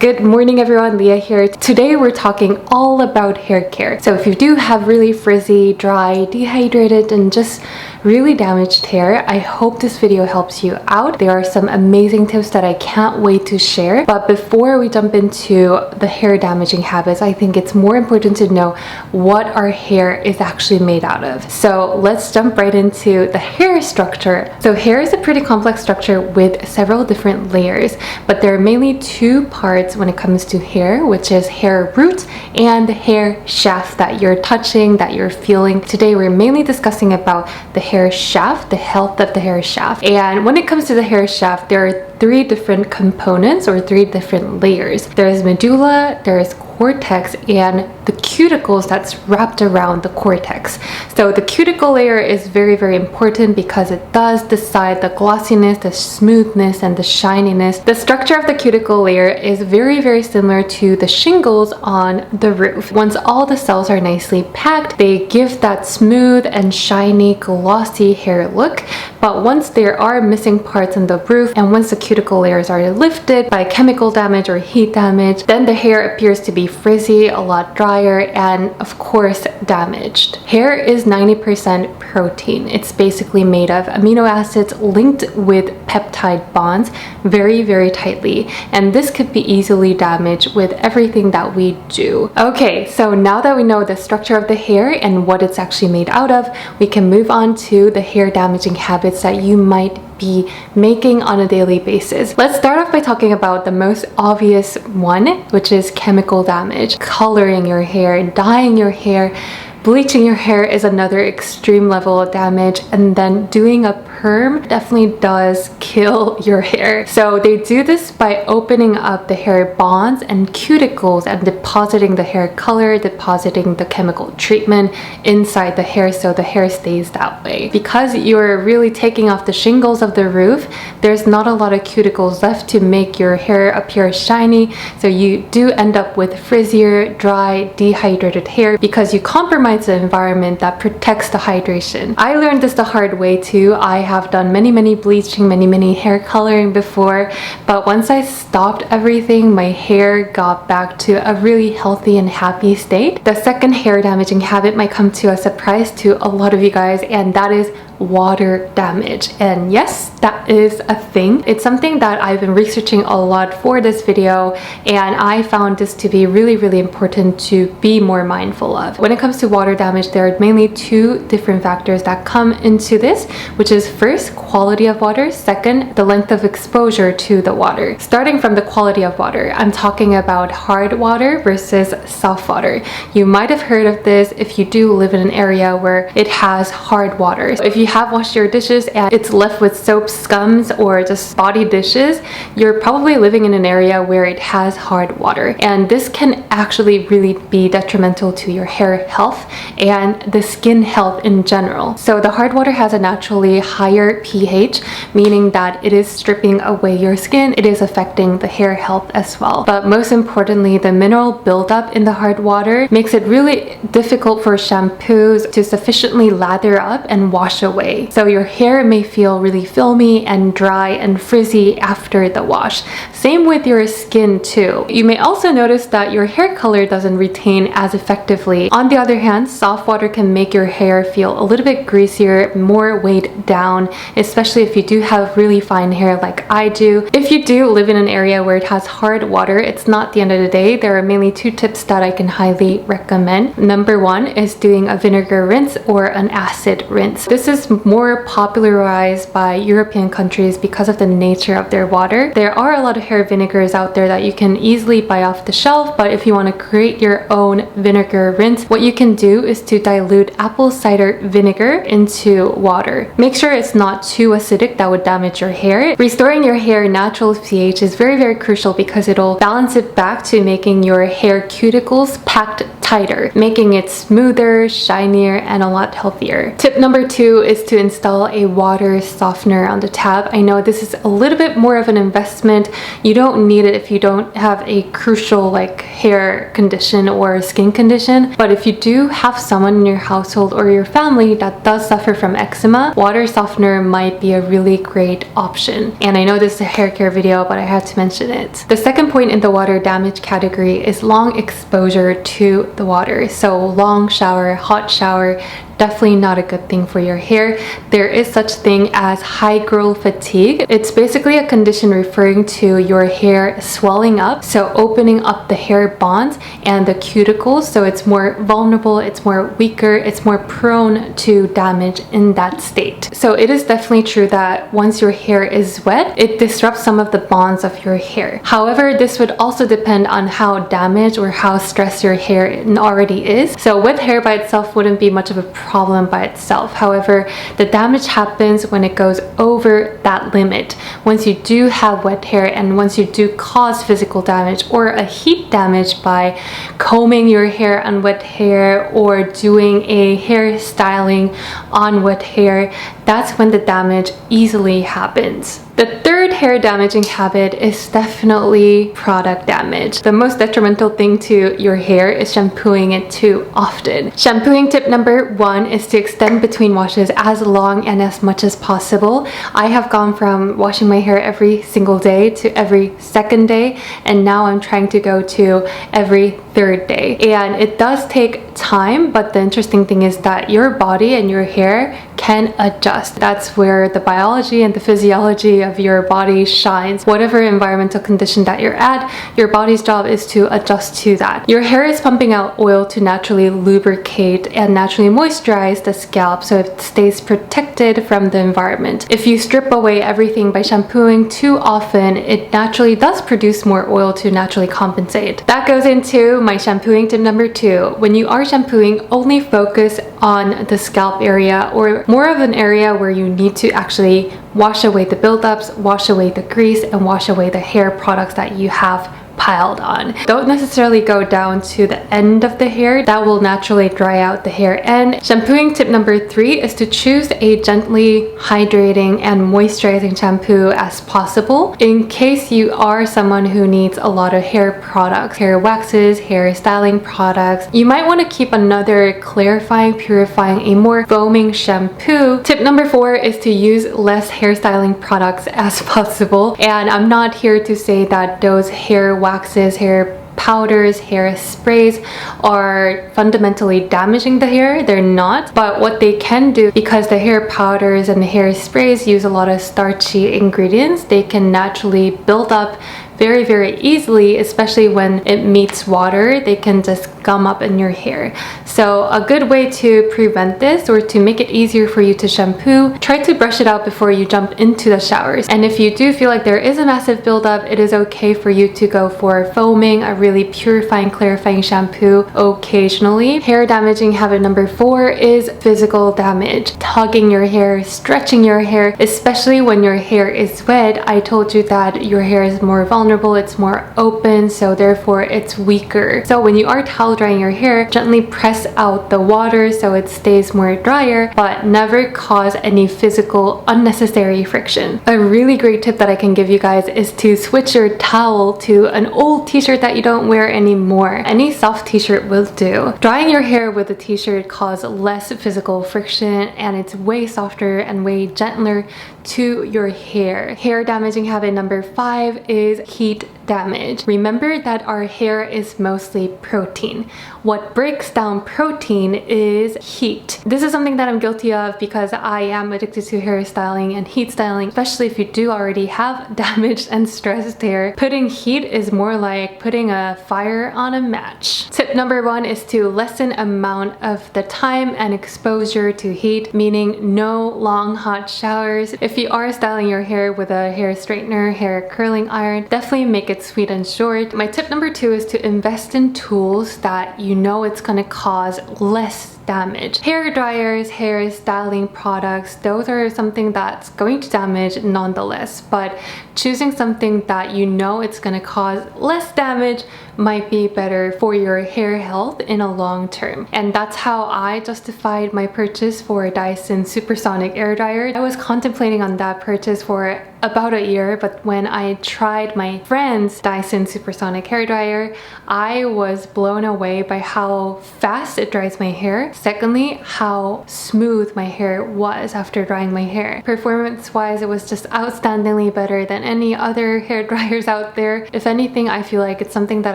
Good morning everyone, Leah here. Today we're talking all about hair care. So if you do have really frizzy, dry, dehydrated, and just really damaged hair, I hope this video helps you out. There are some amazing tips that I can't wait to share. But before we jump into the hair damaging habits, I think it's more important to know what our hair is actually made out of. So let's jump right into the hair structure. So hair is a pretty complex structure with several different layers, but there are mainly two parts when it comes to hair, which is hair root and the hair shaft that you're touching, that you're feeling. Today we're mainly discussing about the hair shaft, the health of the hair shaft. And when it comes to the hair shaft, there are three different components or three different layers. There's medulla, there's cortex, and the cuticles that's wrapped around the cortex. So the cuticle layer is very, very important because it does decide the glossiness, the smoothness, and the shininess. The structure of the cuticle layer is very, very similar to the shingles on the roof. Once all the cells are nicely packed, they give that smooth and shiny, glossy hair look. But once there are missing parts on the roof, and once the cuticle layers are lifted by chemical damage or heat damage, then the hair appears to be frizzy, a lot drier, and of course damaged. Hair is 90% protein. It's basically made of amino acids linked with peptide bonds very, very tightly, and this could be easily damaged with everything that we do. Okay, so now that we know the structure of the hair and what it's actually made out of, we can move on to the hair damaging habits that you might be making on a daily basis. Let's start off by talking about the most obvious one, which is chemical damage. Coloring your hair, dyeing your hair, bleaching your hair is another extreme level of damage, and then doing a perm definitely does kill your hair. So they do this by opening up the hair bonds and cuticles and depositing the hair color, depositing the chemical treatment inside the hair so the hair stays that way. Because you're really taking off the shingles of the roof, there's not a lot of cuticles left to make your hair appear shiny, so you do end up with frizzier, dry, dehydrated hair because you compromise the environment that protects the hydration. I learned this the hard way too. I have done many bleaching, many hair coloring before, but once I stopped everything, my hair got back to a really healthy and happy state. The second hair damaging habit might come to a surprise to a lot of you guys, and that is water damage. And yes, that is a thing. It's something that I've been researching a lot for this video, and I found this to be really important to be more mindful of. When it comes to water damage, there are mainly two different factors that come into this, which is first, quality of water, second, the length of exposure to the water. Starting from the quality of water, I'm talking about hard water versus soft water. You might have heard of this if you do live in an area where it has hard water. So if you have washed your dishes and it's left with soap scums or just spotty dishes, you're probably living in an area where it has hard water, and this can actually really be detrimental to your hair health and the skin health in general. So the hard water has a naturally higher pH, meaning that it is stripping away your skin. It is affecting the hair health as well. But most importantly, the mineral buildup in the hard water makes it really difficult for shampoos to sufficiently lather up and wash away. So your hair may feel really filmy and dry and frizzy after the wash. Same with your skin too. You may also notice that your hair color doesn't retain as effectively. On the other hand, soft water can make your hair feel a little bit greasier, more weighed down, especially if you do have really fine hair like I do. If you do live in an area where it has hard water, it's not the end of the day. There are mainly two tips that I can highly recommend. Number one is doing a vinegar rinse or an acid rinse. This is more popularized by European countries because of the nature of their water. There are a lot of hair vinegars out there that you can easily buy off the shelf, but if you want to create your own vinegar rinse, what you can do is to dilute apple cider vinegar into water. Make sure it's not too acidic, that would damage your hair. Restoring your hair natural pH is very crucial because it'll balance it back to making your hair cuticles packed tighter, making it smoother, shinier, and a lot healthier. Tip number 2 is to install a water softener on the tab. I know this is a little bit more of an investment. You don't need it if you don't have a crucial like hair condition or skin condition, but if you do have someone in your household or your family that does suffer from eczema, water softener might be a really great option. And I know this is a hair care video, but I had to mention it. The second point in the water damage category is long exposure to the water. So long shower, hot shower, definitely not a good thing for your hair. There is such thing as high growth fatigue. It's basically a condition referring to your hair swelling up, so opening up the hair bonds and the cuticles, so it's more vulnerable, it's more weaker, it's more prone to damage in that state. So it is definitely true that once your hair is wet, it disrupts some of the bonds of your hair. However, this would also depend on how damaged or how stressed your hair already is. So wet hair by itself wouldn't be much of a problem by itself. However, the damage happens when it goes over that limit. Once you do have wet hair and once you do cause physical damage or a heat damage by combing your hair on wet hair or doing a hair styling on wet hair, that's when the damage easily happens. The third hair damaging habit is definitely product damage. The most detrimental thing to your hair is shampooing it too often. Shampooing tip number 1 is to extend between washes as long and as much as possible. I have gone from washing my hair every single day to every second day, and now I'm trying to go to every third day. And it does take time, but the interesting thing is that your body and your hair can adjust. That's where the biology and the physiology of your body shines. Whatever environmental condition that you're at, your body's job is to adjust to that. Your hair is pumping out oil to naturally lubricate and naturally moisturize the scalp so it stays protected from the environment. If you strip away everything by shampooing too often, it naturally does produce more oil to naturally compensate. That goes into my shampooing tip number 2. When you are shampooing, only focus on the scalp area or more of an area where you need to actually wash away the buildups, wash away the grease, and wash away the hair products that you have piled on. Don't necessarily go down to the end of the hair. That will naturally dry out the hair end. Shampooing tip number 3 is to choose a gently hydrating and moisturizing shampoo as possible. In case you are someone who needs a lot of hair products, hair waxes, hair styling products, you might want to keep another clarifying, purifying, a more foaming shampoo. Tip number 4 is to use less hair styling products as possible. And I'm not here to say that those hair waxes, hair powders, hair sprays are fundamentally damaging the hair. They're not, but what they can do, because the hair powders and the hair sprays use a lot of starchy ingredients, they can naturally build up very, very easily, especially when it meets water. They can just gum up in your hair. So a good way to prevent this or to make it easier for you to shampoo, try to brush it out before you jump into the showers. And if you do feel like there is a massive buildup, it is okay for you to go for foaming, a really purifying, clarifying shampoo occasionally. Hair damaging habit number 4 is physical damage. Tugging your hair, stretching your hair, especially when your hair is wet. I told you that your hair is more vulnerable, it's more open, so therefore it's weaker. So when you are towel drying your hair, gently press out the water so it stays more drier, but never cause any physical unnecessary friction. A really great tip that I can give you guys is to switch your towel to an old t-shirt that you don't wear anymore. Any soft t-shirt will do. Drying your hair with a t-shirt causes less physical friction and it's way softer and way gentler to your hair. Hair damaging habit number 5 is heat damage. Remember that our hair is mostly protein. What breaks down protein is heat. This is something that I'm guilty of because I am addicted to hairstyling and heat styling, especially if you do already have damaged and stressed hair. Putting heat is more like putting a fire on a match. Tip number 1 is to lessen amount of the time and exposure to heat, meaning no long hot showers. If you are styling your hair with a hair straightener, hair curling iron, definitely make it sweet and short. My tip number 2 is to invest in tools that you know it's going to cause less damage. Hair dryers, hair styling products, those are something that's going to damage nonetheless, but choosing something that you know it's going to cause less damage might be better for your hair health in a long term. And that's how I justified my purchase for a Dyson Supersonic air dryer. I was contemplating on that purchase for about a year, but when I tried my friend's Dyson Supersonic hair dryer, I was blown away by how fast it dries my hair. Secondly, how smooth my hair was after drying my hair. Performance wise, it was just outstandingly better than any other hair dryers out there. If anything, I feel like it's something that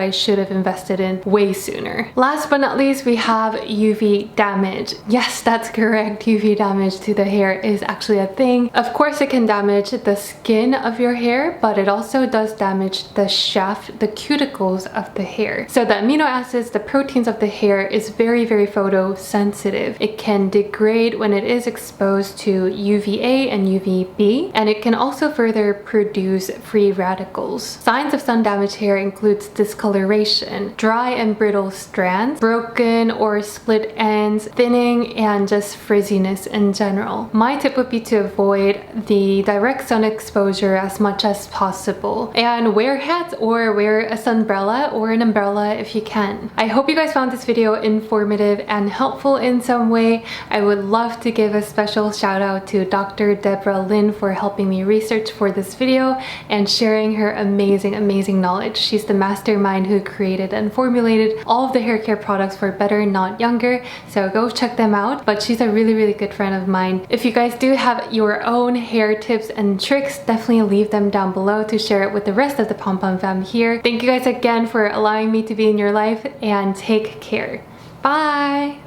I should have invested in way sooner. Last but not least, we have UV damage. Yes, that's correct. UV damage to the hair is actually a thing. Of course, it can damage the skin of your hair, but it also does damage the shaft, the cuticles of the hair. So the amino acids, the proteins of the hair is very photosensitive. It can degrade when it is exposed to UVA and UVB, and it can also further produce free radicals. Signs of sun damaged hair includes discoloration, dry and brittle strands, broken or split ends, thinning, and just frizziness in general. My tip would be to avoid the direct sun exposure as much as possible, and wear hats or wear a sunbrella or an umbrella if you can. I hope you guys found this video informative and helpful in some way. I would love to give a special shout out to Dr. DEBRA Lin for helping me research for this video and sharing her amazing knowledge. She's the mastermind who created and formulated all of the hair care products for Better Not Younger, so go check them out. But she's a really good friend of mine. If you guys do have your own hair tips and tricks, definitely leave them down below to share it with the rest of the Pom Pom fam here. Thank you guys again for allowing me to be in your life, and take care. Bye!